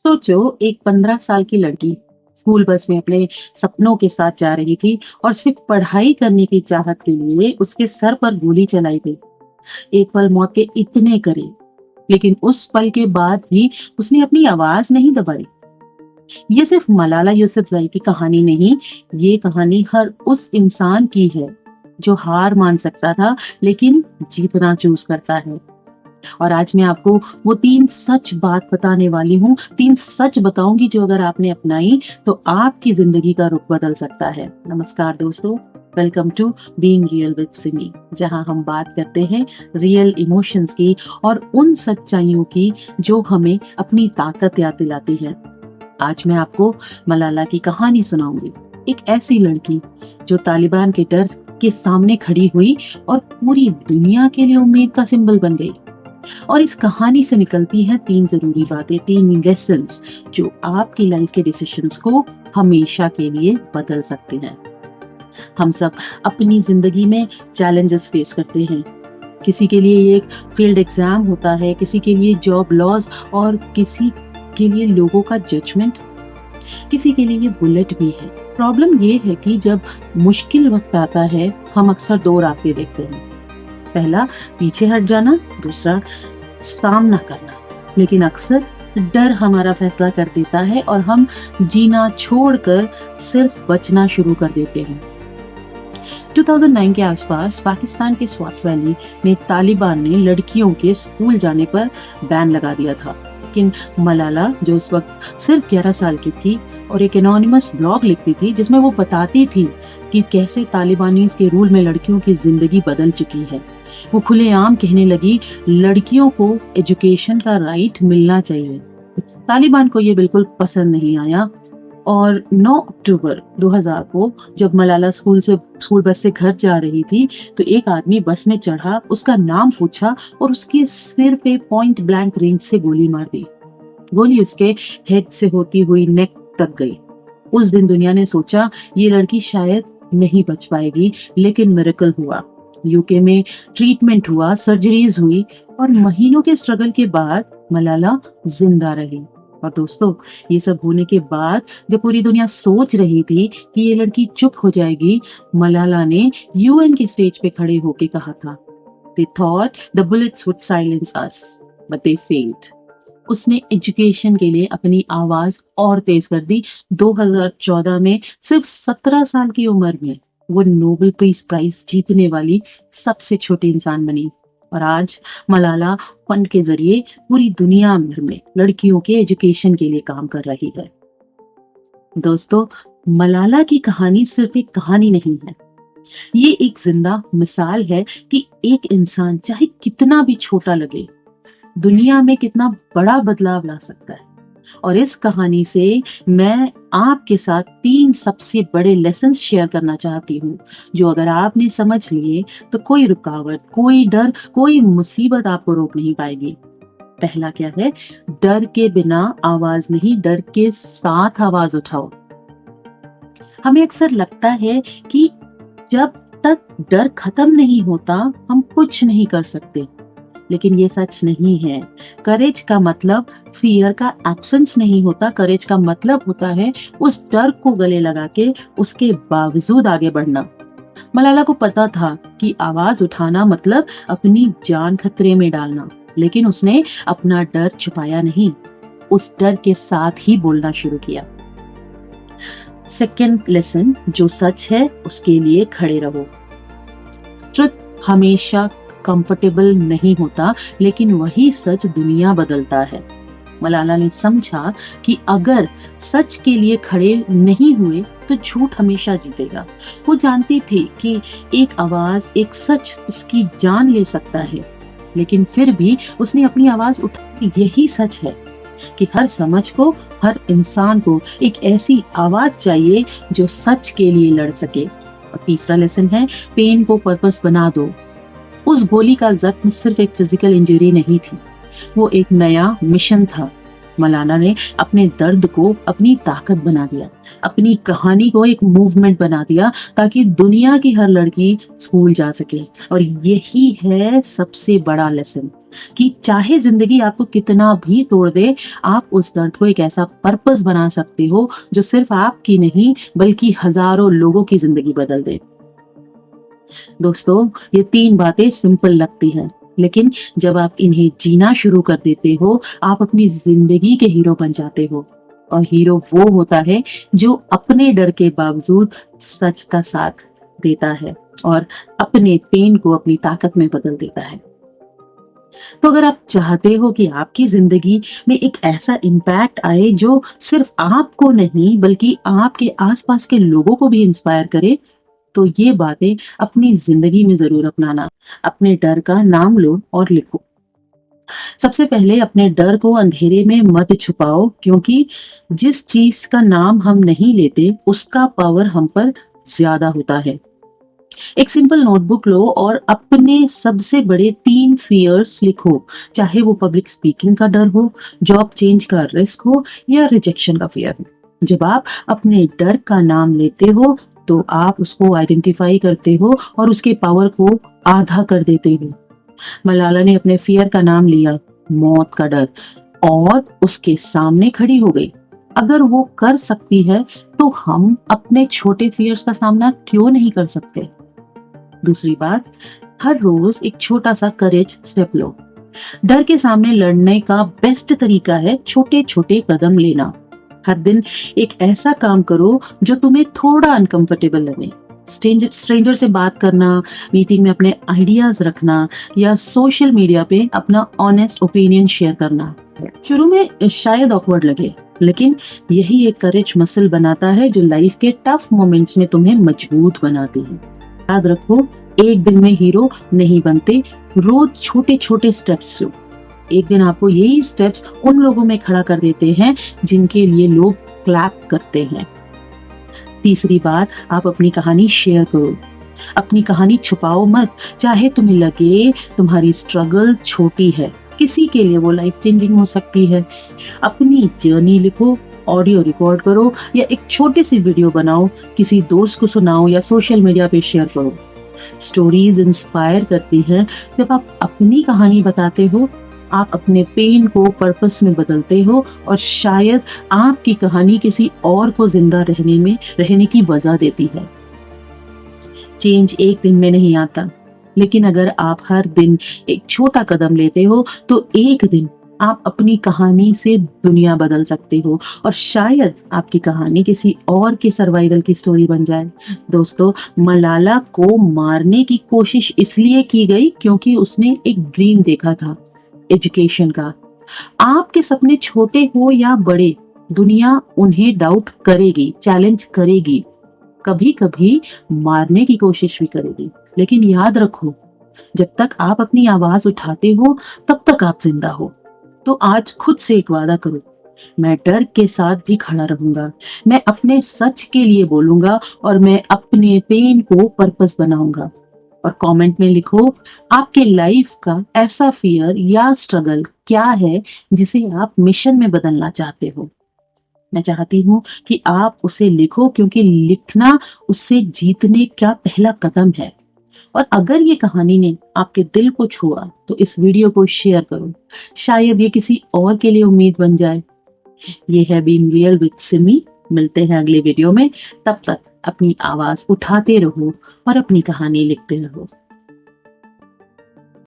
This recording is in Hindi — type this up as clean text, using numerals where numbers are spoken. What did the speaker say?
सोचो, एक 15 साल की लड़की स्कूल बस में अपने सपनों के साथ जा रही थी और सिर्फ पढ़ाई करने की चाहत के लिए उसके सर पर गोली चलाई गई। एक पल मौत के इतने करीब, लेकिन उस पल के बाद भी उसने अपनी आवाज नहीं दबाई। ये सिर्फ मलाला यूसुफजई की कहानी नहीं, ये कहानी हर उस इंसान की है जो हार मान सकता था लेकिन जीतना चूज करता है। और आज मैं आपको वो 3 सच बात बताने वाली हूँ। 3 सच बताऊंगी जो अगर आपने अपनाई तो आपकी जिंदगी का रुख बदल सकता है। नमस्कार दोस्तों, welcome to being real with Simi, जहां हम बात करते हैं रियल इमोशंस की और उन सच्चाइयों की जो हमें अपनी ताकत याद दिलाती है। आज मैं आपको मलाला की कहानी सुनाऊंगी। एक ऐसी लड़की जो तालिबान के डर के सामने खड़ी हुई और पूरी दुनिया के लिए उम्मीद का सिंबल बन गई। और इस कहानी से निकलती हैं 3 जरूरी बातें, 3 लेसन्स जो आपकी लाइफ के डिसीजंस को हमेशा के लिए बदल सकते हैं। हम सब अपनी जिंदगी में चैलेंजेस फेस करते हैं। किसी के लिए ये एक फील्ड एग्जाम होता है, किसी के लिए जॉब लॉस और किसी के लिए लोगों का जजमेंट, किसी के लिए ये बुलेट भी है। प्रॉब्लम ये है कि जब मुश्किल वक्त आता है हम अक्सर 2 रास्ते देखते हैं। पहला पीछे हट जाना, दूसरा सामना करना। लेकिन अक्सर डर हमारा फैसला कर देता है और हम जीना छोड़कर सिर्फ बचना शुरू कर देते हैं। 2009 के आसपास पाकिस्तान के स्वात वैली में तालिबान ने लड़कियों के स्कूल जाने पर बैन लगा दिया था। लेकिन मलाला, जो उस वक्त सिर्फ 11 साल की थी और एक एनोनिमस ब्लॉग लिखती थी जिसमें वो बताती थी कि कैसे तालिबानीज के रूल में लड़कियों की जिंदगी बदल चुकी है, वो खुलेआम कहने लगी लड़कियों को एजुकेशन का राइट मिलना चाहिए। तालिबान को ये बिल्कुल पसंद नहीं आया और 9 अक्टूबर 2000 को जब मलाला स्कूल बस से घर जा रही थी तो एक आदमी बस में चढ़ा, उसका नाम पूछा और उसके सिर पे पॉइंट ब्लैंक रेंज से गोली मार दी। गोली उसके हेड से होती हुई नेक तक गई। उस दिन दुनिया ने सोचा ये लड़की शायद नहीं बच पाएगी, लेकिन मिरेकल हुआ। यूके में ट्रीटमेंट हुआ, सर्जरीज हुई और महीनों के स्ट्रगल के बाद मलाला जिंदा रही। और दोस्तों, ये सब होने के बाद जब पूरी दुनिया सोच रही थी कि ये लड़की चुप हो जाएगी, मलाला ने यूएन के स्टेज पे खड़े होके कहा था, "They thought the bullets would silence us, but they failed." उसने एजुकेशन के लिए अपनी आवाज और तेज कर दी। 2014 में सिर्फ 17 साल की उम्र में वो नोबेल पीस प्राइज जीतने वाली सबसे छोटी इंसान बनी। और आज मलाला फंड के जरिए पूरी दुनिया भर में लड़कियों के एजुकेशन के लिए काम कर रही है। दोस्तों, मलाला की कहानी सिर्फ एक कहानी नहीं है, ये एक जिंदा मिसाल है कि एक इंसान चाहे कितना भी छोटा लगे, दुनिया में कितना बड़ा बदलाव ला सकता है। और इस कहानी से मैं आपके साथ 3 सबसे बड़े लेसन्स शेयर करना चाहती हूँ जो अगर आपने समझ लिए तो कोई रुकावट, कोई डर, कोई मुसीबत आपको रोक नहीं पाएगी। पहला क्या है? डर के बिना आवाज नहीं, डर के साथ आवाज उठाओ। हमें अक्सर लगता है कि जब तक डर खत्म नहीं होता हम कुछ नहीं कर सकते, लेकिन ये सच नहीं है। करेज का मतलब फियर का एब्सेंस नहीं होता। करेज का मतलब होता है उस डर को गले लगा के उसके बावजूद आगे बढ़ना। मलाला को पता था कि आवाज उठाना मतलब अपनी जान खतरे में डालना, लेकिन उसने अपना डर छुपाया नहीं, उस डर के साथ ही बोलना शुरू किया। सेकेंड लेसन, जो सच है उसके लिए खड़े रहो। ट्रुथ हमेशा कंफर्टेबल नहीं होता, लेकिन वही सच दुनिया बदलता है। मलाला ने समझा कि अगर सच के लिए खड़े नहीं हुए तो झूठ हमेशा जीतेगा। वो जानती थी कि एक आवाज, एक सच उसकी जान ले सकता है, लेकिन फिर भी उसने अपनी आवाज उठाई। यही सच है कि हर समझ को, हर इंसान को एक ऐसी आवाज चाहिए जो सच के लिए लड़ सके। और तीसरा लेसन है, पेन को पर्पस बना दो। उस गोली का जख्म सिर्फ एक फिजिकल इंजरी नहीं थी, वो एक नया मिशन था। मलाला ने अपने दर्द को अपनी ताकत बना दिया, अपनी कहानी को एक मूवमेंट बना दिया ताकि दुनिया की हर लड़की स्कूल जा सके। और यही है सबसे बड़ा लेसन। कि चाहे जिंदगी आपको कितना भी तोड़ दे, आप उस दर्द को एक ऐसा पर्पस बना सकते हो जो सिर्फ आपकी नहीं बल्कि हजारों लोगों की जिंदगी बदल दे। दोस्तों, ये 3 बातें सिंपल लगती हैं, लेकिन जब आप इन्हें जीना शुरू कर देते हो, आप अपनी जिंदगी के हीरो बन जाते हो। और हीरो वो होता है जो अपने डर के बावजूद सच का साथ देता है और अपने पेन को अपनी ताकत में बदल देता है। तो अगर आप चाहते हो कि आपकी जिंदगी में एक ऐसा इम्पैक्ट आए जो सिर्फ आपको नहीं बल्कि आपके आसपास के लोगों को भी इंस्पायर करे, तो ये बातें अपनी जिंदगी में जरूर अपनाना। अपने डर का नाम लो और लिखो। सबसे पहले अपने डर को अंधेरे में मत छुपाओ, क्योंकि जिस चीज का नाम हम नहीं लेते उसका पावर हम पर ज्यादा होता है। एक सिंपल नोटबुक लो और अपने सबसे बड़े 3 फियर्स लिखो, चाहे वो पब्लिक स्पीकिंग का डर हो, जॉब चेंज का रिस्क हो या रिजेक्शन का फियर हो। जब आप अपने डर का नाम लेते हो तो आप उसको आइडेंटिफाई करते हो और उसके पावर को आधा कर देते हो। मलाला ने अपने फियर का नाम लिया, मौत का डर, और उसके सामने खड़ी हो गई। अगर वो कर सकती है तो हम अपने छोटे फियर्स का सामना क्यों नहीं कर सकते। दूसरी बात, हर रोज एक छोटा सा करेज स्टेप लो। डर के सामने लड़ने का बेस्ट तरीका है छोटे छोटे कदम लेना। हर दिन एक ऐसा काम करो जो तुम्हें थोड़ा अनकंफर्टेबल लगे। स्ट्रेंजर से बात करना, मीटिंग में अपने आइडियाज रखना या सोशल मीडिया पे अपना ऑनेस्ट ओपिनियन शेयर करना। शुरू में शायद ऑकवर्ड लगे, लेकिन यही एक करेज मसल बनाता है जो लाइफ के टफ मोमेंट्स में तुम्हें मजबूत बनाती है। याद रखो, एक दिन में हीरो नहीं बनते, रोज छोटे छोटे स्टेप्स लो। एक दिन आपको यही स्टेप्स उन लोगों में खड़ा कर देते हैं जिनके लिए लोग क्लैप करते हैं। तीसरी बात, आप अपनी कहानी शेयर करो। अपनी कहानी छुपाओ मत। चाहे तुम्हें लगे तुम्हारी स्ट्रगल छोटी है, किसी के लिए वो लाइफ चेंजिंग हो सकती है। अपनी जर्नी लिखो, ऑडियो रिकॉर्ड करो या एक छोटी सी वीडियो बनाओ, किसी दोस्त को सुनाओ या सोशल मीडिया पे शेयर करो। स्टोरीज इंस्पायर करती हैं। जब आप अपनी कहानी बताते हो, आप अपने पेन को पर्पस में बदलते हो और शायद आपकी कहानी किसी और को जिंदा रहने की वजह देती है। चेंज एक दिन में नहीं आता, लेकिन अगर आप हर दिन एक छोटा कदम लेते हो तो एक दिन आप अपनी कहानी से दुनिया बदल सकते हो और शायद आपकी कहानी किसी और के सर्वाइवल की स्टोरी बन जाए। दोस्तों, मलाला को मारने की कोशिश इसलिए की गई क्योंकि उसने एक ड्रीम देखा था, एजुकेशन का। आपके सपने छोटे हो या बड़े, दुनिया उन्हें डाउट करेगी, चैलेंज करेगी, कभी कभी मारने की कोशिश भी करेगी। लेकिन याद रखो, जब तक आप अपनी आवाज उठाते हो तब तक आप जिंदा हो। तो आज खुद से एक वादा करो, मैं डर के साथ भी खड़ा रहूंगा, मैं अपने सच के लिए बोलूंगा और मैं अपने पेन को पर्पस बनाऊंगा। और कमेंट में लिखो, आपके लाइफ का ऐसा फियर या स्ट्रगल क्या है जिसे आप मिशन में बदलना चाहते हो। मैं चाहती हूँ कि आप उसे लिखो, क्योंकि लिखना उससे जीतने का पहला कदम है। और अगर ये कहानी ने आपके दिल को छुआ तो इस वीडियो को शेयर करो, शायद ये किसी और के लिए उम्मीद बन जाए। ये है बीइंग रियल विद सिमी। मिलते हैं अगले वीडियो में। तब तक अपनी आवाज उठाते रहो और अपनी कहानी लिखते रहो।